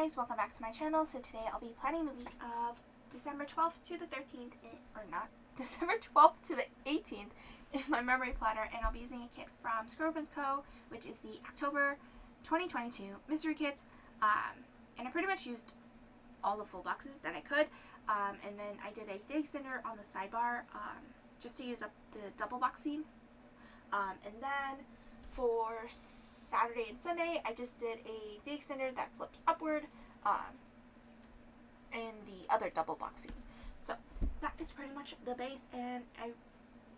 guys, welcome back to my channel. So today I'll be planning the week of December 12th to the 13th, or not, December 12th to the 18th in my memory planner, and I'll be using a kit from ScribblePrintsCo, which is the October 2022 mystery kit, and I pretty much used all the full boxes that I could, and then I did a day extender on the sidebar just to use up the double boxing, and then for Saturday and Sunday, I just did a day extender that flips upward in the other double boxing. So that is pretty much the base, and I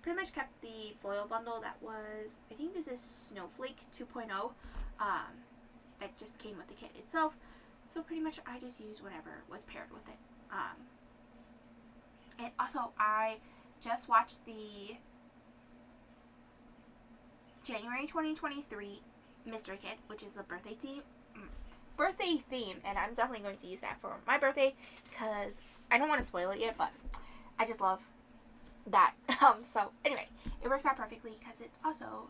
pretty much kept the foil bundle that was, I think this is Snowflake 2.0, that just came with the kit itself. So pretty much I just used whatever was paired with it. And also I just watched the January 2023 mystery kit, which is the birthday theme, and I'm definitely going to use that for my birthday because I don't want to spoil it yet, but I just love that. So anyway, it works out perfectly because it's also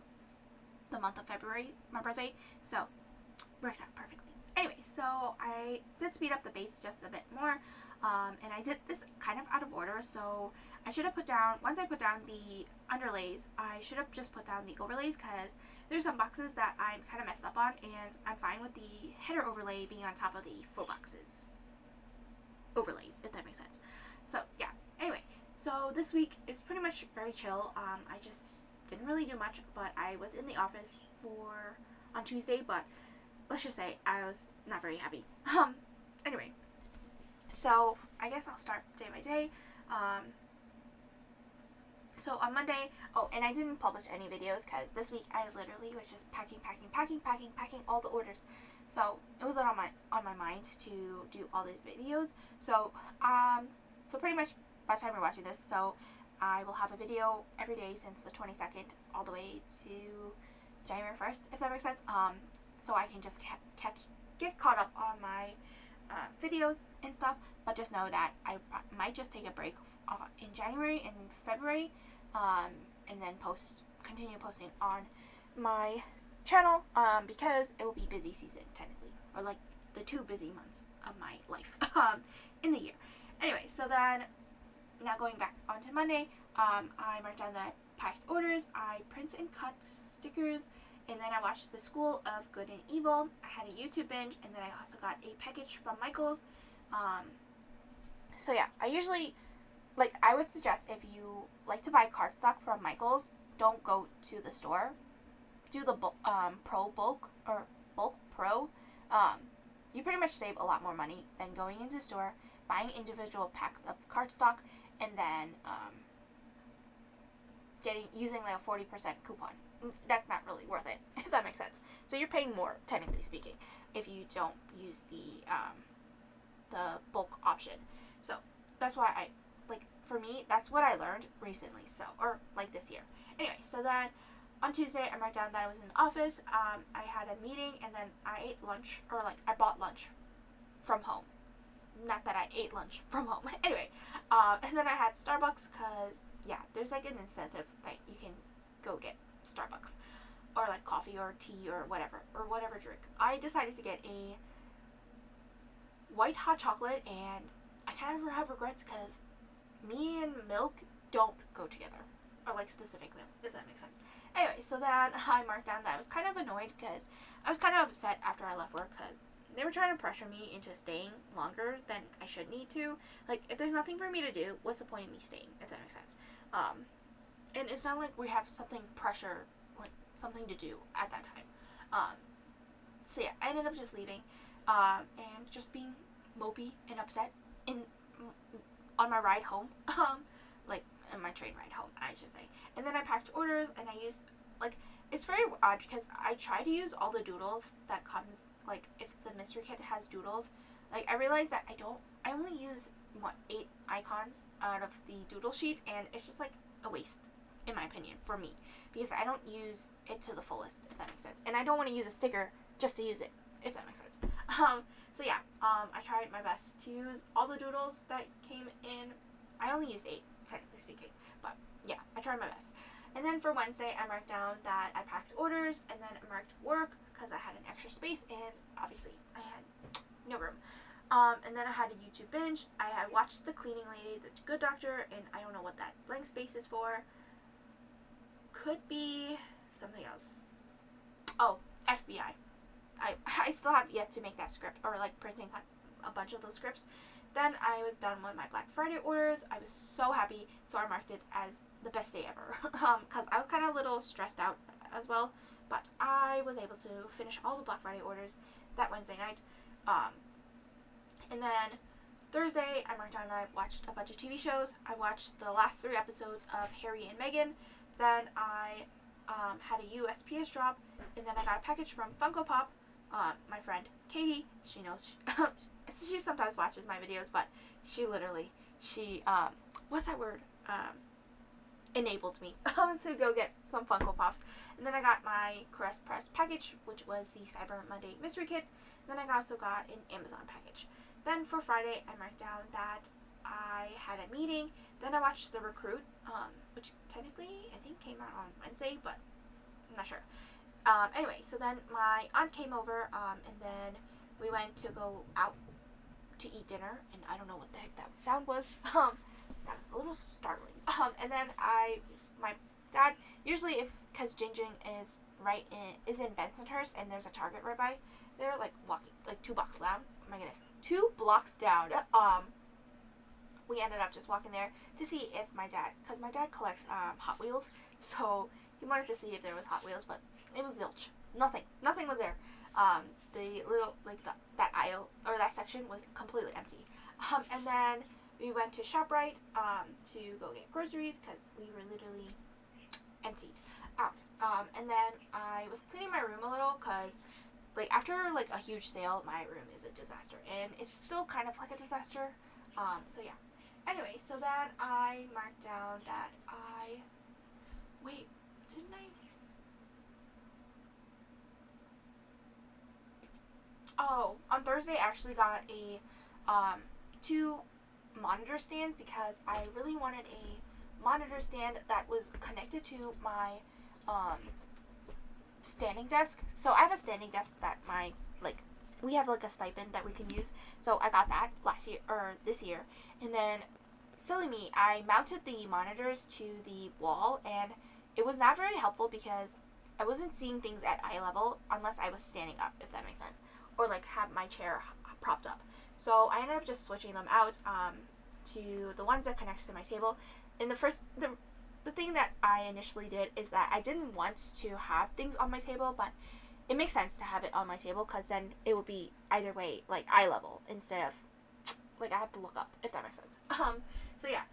the month of February, my birthday, so it works out perfectly. Anyway, so I did speed up the base just a bit more, and I did this kind of out of order, so I should have put down, once I put down the underlays, I should have just put down the overlays because there's some boxes that I'm kind of messed up on, and I'm fine with the header overlay being on top of the full boxes overlays, if that makes sense. So yeah, anyway, so this week is pretty much very chill. I just didn't really do much, but I was in the office on Tuesday, but let's just say I was not very happy. Anyway, so I guess I'll start day by day. So on Monday, and I didn't publish any videos because this week I literally was just packing all the orders. So it wasn't on my mind to do all the videos. So so pretty much by the time you're watching this, so I will have a video every day since the 22nd all the way to January 1st, if that makes sense. So I can just get caught up on my videos and stuff, but just know that I might just take a break in January and February, and then continue posting on my channel, because it will be busy season technically, or like the 2 busy months of my life in the year. Anyway, so then now going back onto Monday, I marked down the packed orders, I print and cut stickers, and then I watched The School of Good and Evil. I had a YouTube binge, and then I also got a package from Michael's. So yeah, I usually, I would suggest if you like to buy cardstock from Michael's, don't go to the store. Do the bulk pro. You pretty much save a lot more money than going into the store, buying individual packs of cardstock, and then using like a 40% coupon. That's not really worth it, if that makes sense. So you're paying more, technically speaking, if you don't use the bulk option. So that's why for me, that's what I learned recently, or this year. Anyway, so then on Tuesday, I marked down that I was in the office. I had a meeting, and then I ate lunch, or I bought lunch from home. Not that I ate lunch from home. Anyway, and then I had Starbucks because, yeah, there's an incentive that you can go get Starbucks, or coffee or tea or whatever drink. I decided to get a white hot chocolate, and I kind of have regrets because me and milk don't go together, or specific milk, if that makes sense. Anyway, so then I marked down that I was kind of annoyed because I was kind of upset after I left work because they were trying to pressure me into staying longer than I should need to. If there's nothing for me to do, what's the point of me staying, if that makes sense? And it's not like we have something to do at that time. So yeah, I ended up just leaving, and just being mopey and upset on my ride home, in my train ride home, I should say. And then I packed orders, and I used, it's very odd because I try to use all the doodles that comes, if the mystery kit has doodles, I realized that I only use, 8 icons out of the doodle sheet, and it's just, a waste, in my opinion, for me, because I don't use it to the fullest, if that makes sense. And I don't want to use a sticker just to use it, if that makes sense. So yeah, I tried my best to use all the doodles that came in. I only used 8, technically speaking, but yeah, I tried my best. And then for Wednesday, I marked down that I packed orders, and then I marked work because I had an extra space, and obviously I had no room. And then I had a YouTube binge. I had watched The Cleaning Lady, The Good Doctor, and I don't know what that blank space is for. Could be something else. Oh, FBI. I still have yet to make that script, or like printing a bunch of those scripts. Then I was done with my Black Friday orders. I was so happy, so I marked it as the best day ever. Because I was kind of a little stressed out as well, but I was able to finish all the Black Friday orders that Wednesday night. And then Thursday, I marked down and I watched a bunch of TV shows. I watched the last 3 episodes of Harry and Meghan. Then I had a USPS drop, and then I got a package from Funko Pop. My friend Katie, she knows, she sometimes watches my videos, but she what's that word? Enabled me to go get some Funko Pops. And then I got my Caress Press package, which was the Cyber Monday mystery kit. Then I also got an Amazon package. Then for Friday, I marked down that I had a meeting. Then I watched The Recruit, which technically I think came out on Wednesday, but I'm not sure. Anyway, so then my aunt came over, and then we went to go out to eat dinner, and I don't know what the heck that sound was. That was a little startling. And then my dad, usually because Jinjing is in Bensonhurst, and there's a Target right by there, like walking, like 2 blocks down. Oh my goodness, 2 blocks down. We ended up just walking there to see if because my dad collects Hot Wheels, so he wanted to see if there was Hot Wheels, but it was zilch. Nothing was there. The little, that aisle, or that section was completely empty. And then we went to ShopRite to go get groceries, because we were literally emptied out. And then I was cleaning my room a little, because after a huge sale, my room is a disaster, and it's still kind of like a disaster. So yeah. Anyway, so then I marked down that didn't I? Oh, on Thursday I actually got a 2 monitor stands, because I really wanted a monitor stand that was connected to my standing desk. So I have a standing desk that we have a stipend that we can use. So I got that this year. And then, silly me, I mounted the monitors to the wall, and it was not very helpful because I wasn't seeing things at eye level unless I was standing up, if that makes sense, or have my chair propped up. So I ended up just switching them out to the ones that connects to my table. And the thing that I initially did is that I didn't want to have things on my table, but it makes sense to have it on my table, because then it would be either way, eye level, instead of I have to look up, if that makes sense. So yeah,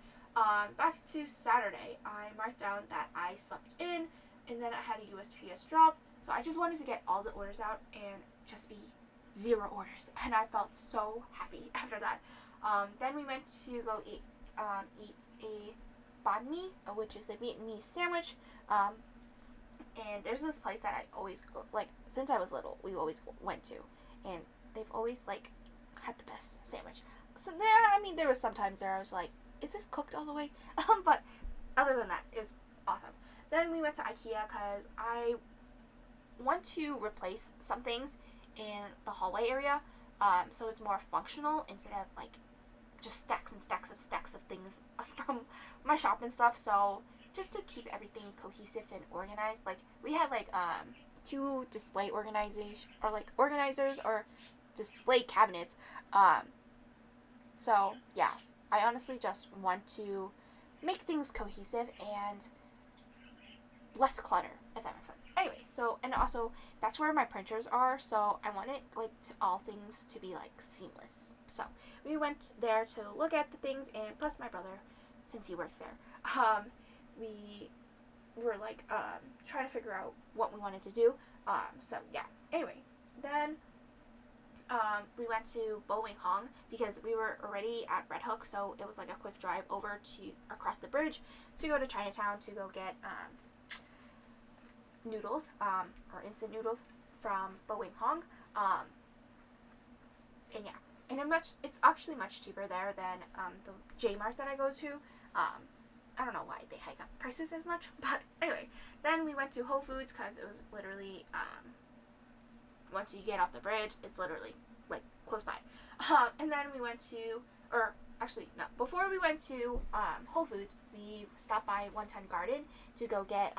back to Saturday, I marked down that I slept in, and then I had a USPS drop, so I just wanted to get all the orders out and just be 0 orders, and I felt so happy after that. Then we went to go eat a banh mi, which is a Vietnamese sandwich. And there's this place that I always go, since I was little, we always went to, and they've always had the best sandwich. So there was sometimes there I was like, is this cooked all the way? But other than that, it was awesome. Then we went to IKEA because I want to replace some things in the hallway area, so it's more functional instead of just stacks and stacks of things from my shop and stuff. So just to keep everything cohesive and organized, we had 2 display organizers or display cabinets. So yeah, I honestly just want to make things cohesive and less clutter, if that makes sense. Anyway, so, and also that's where my printers are, so I want it all things to be seamless. So we went there to look at the things, and plus my brother, since he works there, we were trying to figure out what we wanted to do. So yeah. Anyway, then we went to Bo Wing Hong because we were already at Red Hook, so it was a quick drive over across the bridge to go to Chinatown to go get noodles, or instant noodles from Bo Wing Hong. And yeah, and it's actually much cheaper there than the J Mart that I go to. I don't know why they hike up prices as much, but anyway. Then we went to Whole Foods because it was literally, once you get off the bridge, it's literally close by. And then we went to, or actually no, before we went to Whole Foods, we stopped by 110 Garden to go get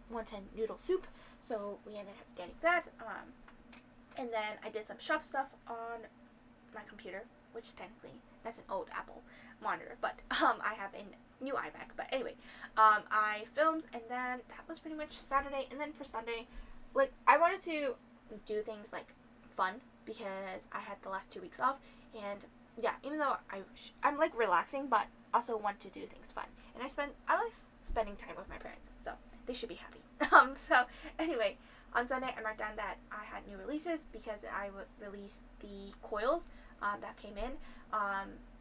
110 noodle soup. So we ended up getting that. And then I did some shop stuff on my computer, which technically that's an old Apple monitor, but I have a new iMac. But anyway, I filmed, and then that was pretty much Saturday. And then for Sunday, like, I wanted to do things like fun because I had the last 2 weeks off, and yeah, even though I'm like relaxing, but also want to do things fun. And I like spending time with my parents, so they should be happy. So anyway, on Sunday I marked down that I had new releases because I would release the coils that came in.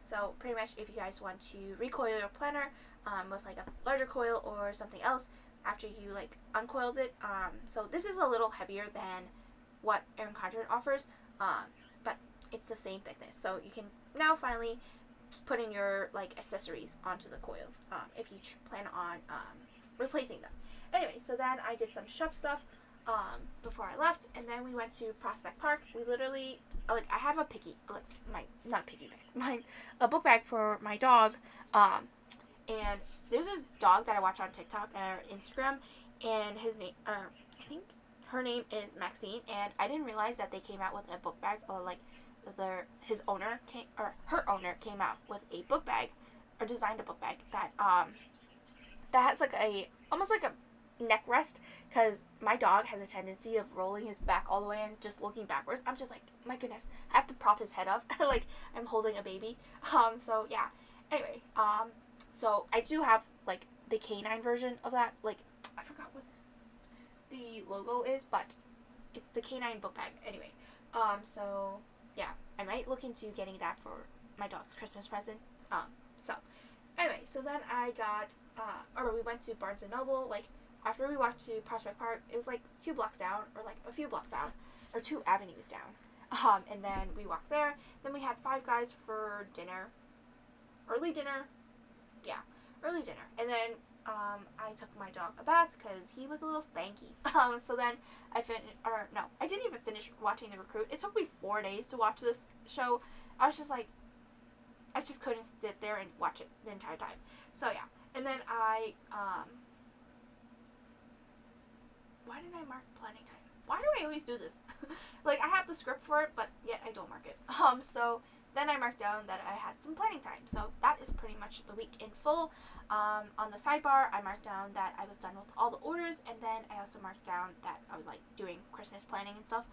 So pretty much if you guys want to recoil your planner with like a larger coil or something else after you like uncoiled it. So this is a little heavier than what Erin Condren offers, but it's the same thickness. So you can now finally put in your like accessories onto the coils if you plan on replacing them. Anyway, so then I did some shop stuff before I left, and then we went to Prospect Park. We literally, like, I have a a book bag for my dog, and there's this dog that I watch on TikTok or Instagram, and his name, I think her name is Maxine, and I didn't realize that they came out with a book bag, or like her owner came out with a book bag, or designed a book bag that has like almost like a neck rest, because my dog has a tendency of rolling his back all the way and just looking backwards. I'm just like, my goodness, I have to prop his head up like I'm holding a baby. So yeah, anyway, so I do have like the canine version of that, like I forgot what the logo is, but it's the canine book bag anyway. So yeah, I might look into getting that for my dog's Christmas present. So anyway, so then I got we went to Barnes and Noble. Like, after we walked to Prospect Park, it was like 2 blocks down, or like a few blocks down, or 2 avenues down. And then we walked there. Then we had Five Guys for dinner. Early dinner. And then I took my dog a bath because he was a little stanky. So then I didn't even finish watching The Recruit. It took me 4 days to watch this show. I was just like, I just couldn't sit there and watch it the entire time. So yeah. And then why did I mark planning time? Why do I always do this? Like, I have the script for it, but yet I don't mark it. So then I marked down that I had some planning time. So that is pretty much the week in full. On the sidebar, I marked down that I was done with all the orders, and then I also marked down that I was like doing Christmas planning and stuff.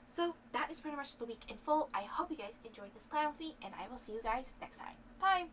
So that is pretty much the week in full. I hope you guys enjoyed this plan with me, and I will see you guys next time. Bye!